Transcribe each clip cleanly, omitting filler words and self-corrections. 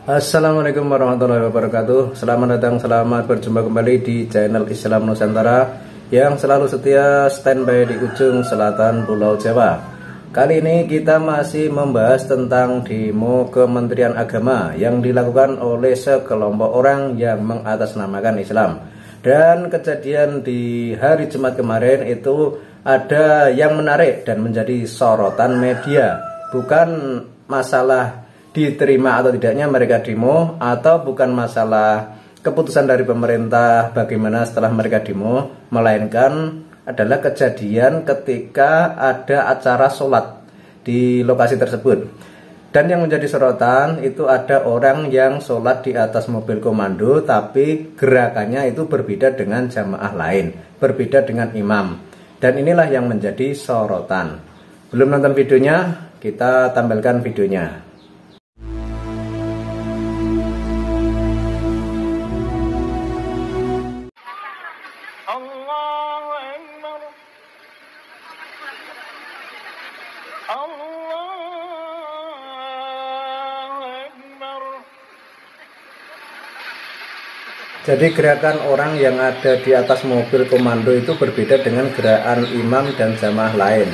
Assalamualaikum warahmatullahi wabarakatuh. Selamat datang, selamat berjumpa kembali di channel Islam Nusantara yang selalu setia standby di ujung selatan Pulau Jawa. Kali ini kita masih membahas tentang demo Kementerian Agama yang dilakukan oleh sekelompok orang yang mengatasnamakan Islam. Dan kejadian di hari Jumat kemarin itu ada yang menarik dan menjadi sorotan media. Bukan masalah diterima atau tidaknya mereka demo, atau bukan masalah keputusan dari pemerintah bagaimana setelah mereka demo, melainkan adalah kejadian ketika ada acara sholat di lokasi tersebut. Dan yang menjadi sorotan itu ada orang yang sholat di atas mobil komando, tapi gerakannya itu berbeda dengan jamaah lain, berbeda dengan imam. Dan inilah yang menjadi sorotan. Belum nonton videonya? Kita tampilkan videonya. Jadi gerakan orang yang ada di atas mobil komando itu berbeda dengan gerakan imam dan jamaah lain.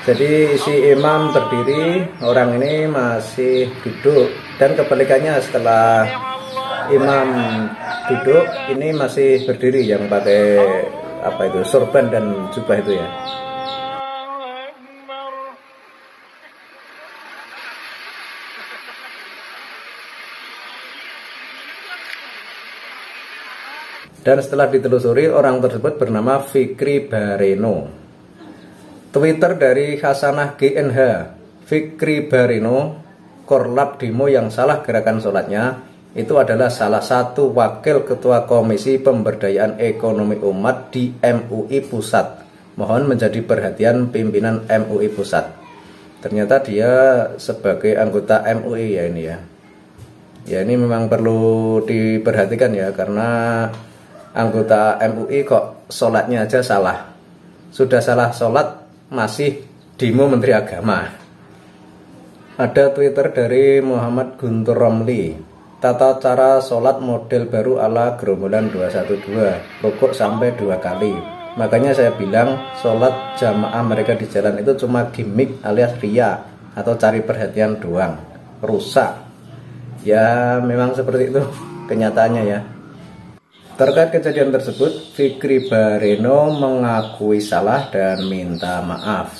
Jadi si imam berdiri, orang ini masih duduk, dan kebalikannya setelah imam duduk, ini masih berdiri yang pakai sorban dan jubah itu ya. Dan setelah ditelusuri, orang tersebut bernama Fikri Bareno. Twitter dari Hasanah GNH, Fikri Bareno, korlap demo yang salah gerakan sholatnya, itu adalah salah satu wakil ketua Komisi Pemberdayaan Ekonomi Umat di MUI Pusat. Mohon menjadi perhatian pimpinan MUI Pusat. Ternyata dia sebagai anggota MUI ya ini ya. Ya ini memang perlu diperhatikan ya, karena anggota MUI kok sholatnya aja salah. Sudah salah sholat masih demo Menteri Agama. Ada Twitter dari Muhammad Guntur Romli, tata cara sholat model baru ala gerombolan 212, rukuk sampai 2 kali. Makanya saya bilang sholat jamaah mereka di jalan itu cuma gimmick alias ria atau cari perhatian doang, rusak. Ya memang seperti itu kenyataannya ya. Terkait kejadian tersebut, Fikri Bareno mengakui salah dan minta maaf.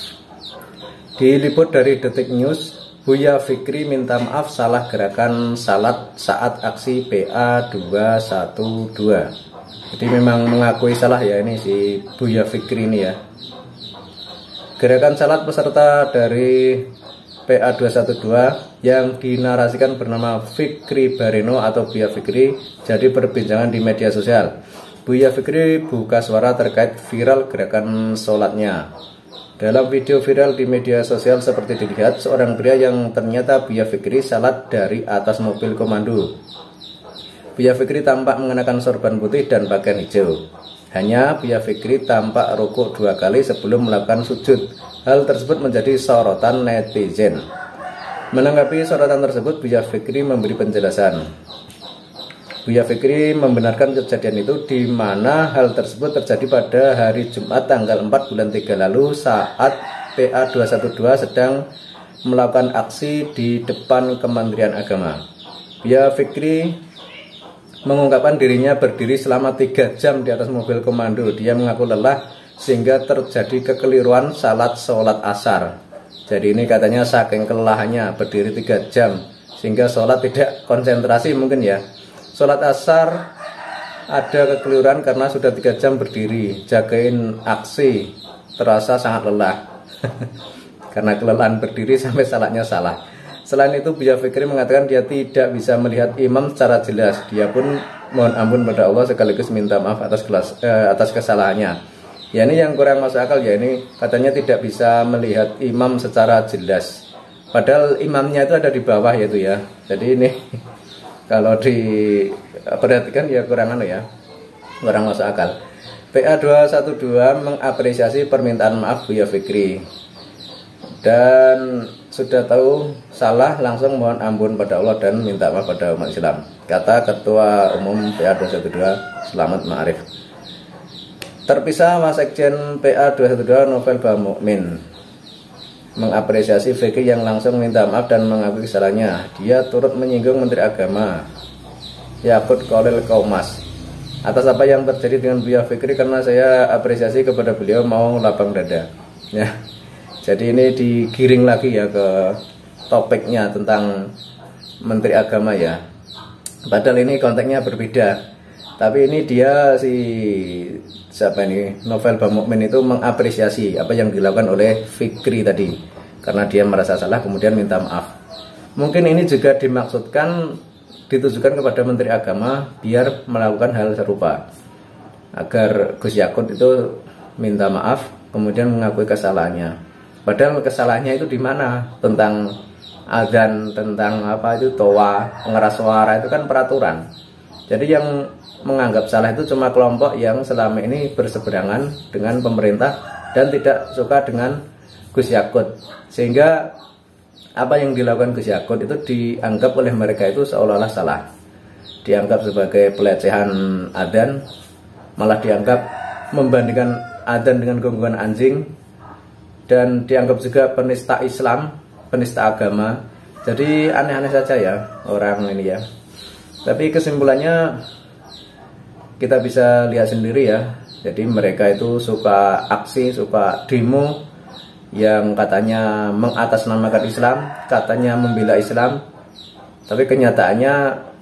Diliput dari Detik News, Buya Fikri minta maaf salah gerakan salat saat aksi PA 212. Jadi memang mengakui salah ya ini si Buya Fikri ini ya. Gerakan salat peserta dari PA 212 yang dinarasikan bernama Fikri Bareno atau Buya Fikri jadi perbincangan di media sosial. Buya Fikri buka suara terkait viral gerakan sholatnya. Dalam video viral di media sosial seperti dilihat, seorang pria yang ternyata Buya Fikri salat dari atas mobil komando. Buya Fikri tampak mengenakan sorban putih dan pakaian hijau. Hanya Buya Fikri tampak rukuk 2 kali sebelum melakukan sujud. Hal tersebut menjadi sorotan netizen. Menanggapi sorotan tersebut, Buya Fikri memberi penjelasan. Buya Fikri membenarkan kejadian itu, di mana hal tersebut terjadi pada hari Jumat tanggal 4 bulan 3 lalu saat PA 212 sedang melakukan aksi di depan Kementerian Agama. Buya Fikri mengungkapkan dirinya berdiri selama 3 jam di atas mobil komando. Dia mengaku lelah sehingga terjadi kekeliruan sholat asar. Jadi ini katanya saking kelelahannya berdiri 3 jam sehingga sholat tidak konsentrasi mungkin ya. Sholat asar ada kekeliruan karena sudah 3 jam berdiri jagain aksi, terasa sangat lelah. Karena kelelahan berdiri sampai salatnya salah. Selain itu, Buya Fikri mengatakan dia tidak bisa melihat imam secara jelas. Dia pun mohon ampun pada Allah sekaligus minta maaf atas kesalahannya. Ya ini yang kurang masuk akal ya, ini katanya tidak bisa melihat imam secara jelas. Padahal imamnya itu ada di bawah yaitu ya. Jadi ini kalau diperhatikan ya kurang masuk akal. PA 212 mengapresiasi permintaan maaf Buya Fikri. Dan sudah tahu salah, langsung mohon ampun pada Allah dan minta maaf pada umat Islam, kata Ketua Umum PA 212 Selamat Ma'arif. Terpisah Wasekjen PA 212 Novel Bamukmin mengapresiasi Fikri yang langsung minta maaf dan mengakui kesalahannya. Dia turut menyinggung Menteri Agama Yakut Khalil Qaumas atas apa yang terjadi dengan Buya Fikri, karena saya apresiasi kepada beliau mau lapang dada ya. Jadi ini digiring lagi ya ke topiknya tentang Menteri Agama ya. Padahal ini konteksnya berbeda. Tapi ini dia siapa ini, Novel Bamukmin itu mengapresiasi apa yang dilakukan oleh Fikri tadi, karena dia merasa salah kemudian minta maaf. Mungkin ini juga ditujukan kepada Menteri Agama biar melakukan hal serupa, agar Gus Yakut itu minta maaf kemudian mengakui kesalahannya. Padahal kesalahannya itu di mana? Tentang azan, tentang apa itu toa, pengeras suara, itu kan peraturan. Jadi yang menganggap salah itu cuma kelompok yang selama ini berseberangan dengan pemerintah dan tidak suka dengan Gus Yakut, sehingga apa yang dilakukan Gus Yakut itu dianggap oleh mereka itu seolah-olah salah, dianggap sebagai pelecehan adzan, malah dianggap membandingkan adzan dengan gonggongan anjing, dan dianggap juga penista Islam, penista agama. Jadi aneh-aneh saja ya orang ini ya. Tapi kesimpulannya kita bisa lihat sendiri ya. Jadi mereka itu suka aksi, suka demo yang katanya mengatasnamakan Islam, katanya membela Islam. Tapi kenyataannya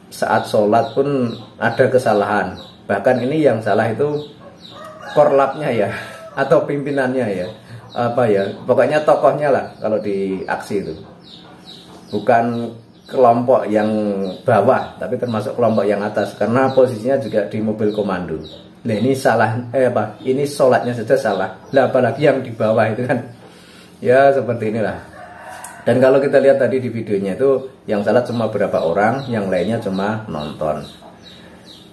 saat sholat pun ada kesalahan. Bahkan ini yang salah itu korlapnya ya, atau pimpinannya ya, apa ya, pokoknya tokohnya lah kalau di aksi itu, bukan kelompok yang bawah, tapi termasuk kelompok yang atas, karena posisinya juga di mobil komando. Nah ini salah, ini sholatnya saja salah, lah apalagi yang di bawah itu kan, ya seperti inilah. Dan kalau kita lihat tadi di videonya itu, yang salah cuma beberapa orang, yang lainnya cuma nonton.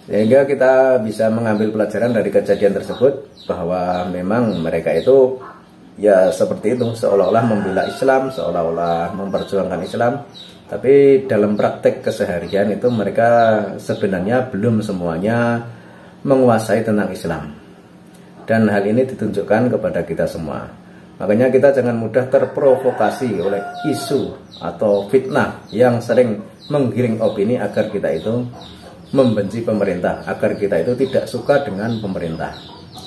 Sehingga kita bisa mengambil pelajaran dari kejadian tersebut, bahwa memang mereka itu ya seperti itu, seolah-olah membela Islam, seolah-olah memperjuangkan Islam, tapi dalam praktek keseharian itu mereka sebenarnya belum semuanya menguasai tentang Islam. Dan hal ini ditunjukkan kepada kita semua. Makanya kita jangan mudah terprovokasi oleh isu atau fitnah yang sering menggiring opini agar kita itu membenci pemerintah, agar kita itu tidak suka dengan pemerintah,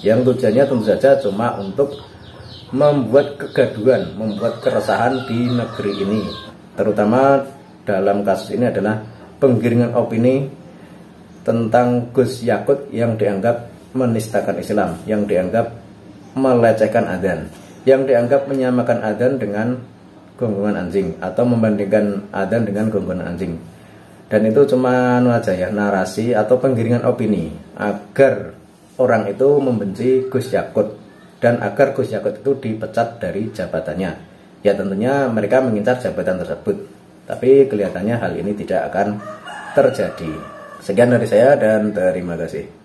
yang tujuannya tentu saja cuma untuk membuat kegaduhan, membuat keresahan di negeri ini. Terutama dalam kasus ini adalah penggiringan opini tentang Gus Yakut yang dianggap menistakan Islam, yang dianggap melecehkan adzan, yang dianggap menyamakan adzan dengan gonggongan anjing, atau membandingkan adzan dengan gonggongan anjing. Dan itu cuma aja ya, narasi atau penggiringan opini agar orang itu membenci Gus Yakut dan agar Gus Yakut itu dipecat dari jabatannya. Ya tentunya mereka mengincar jabatan tersebut, tapi kelihatannya hal ini tidak akan terjadi. Sekian dari saya dan terima kasih.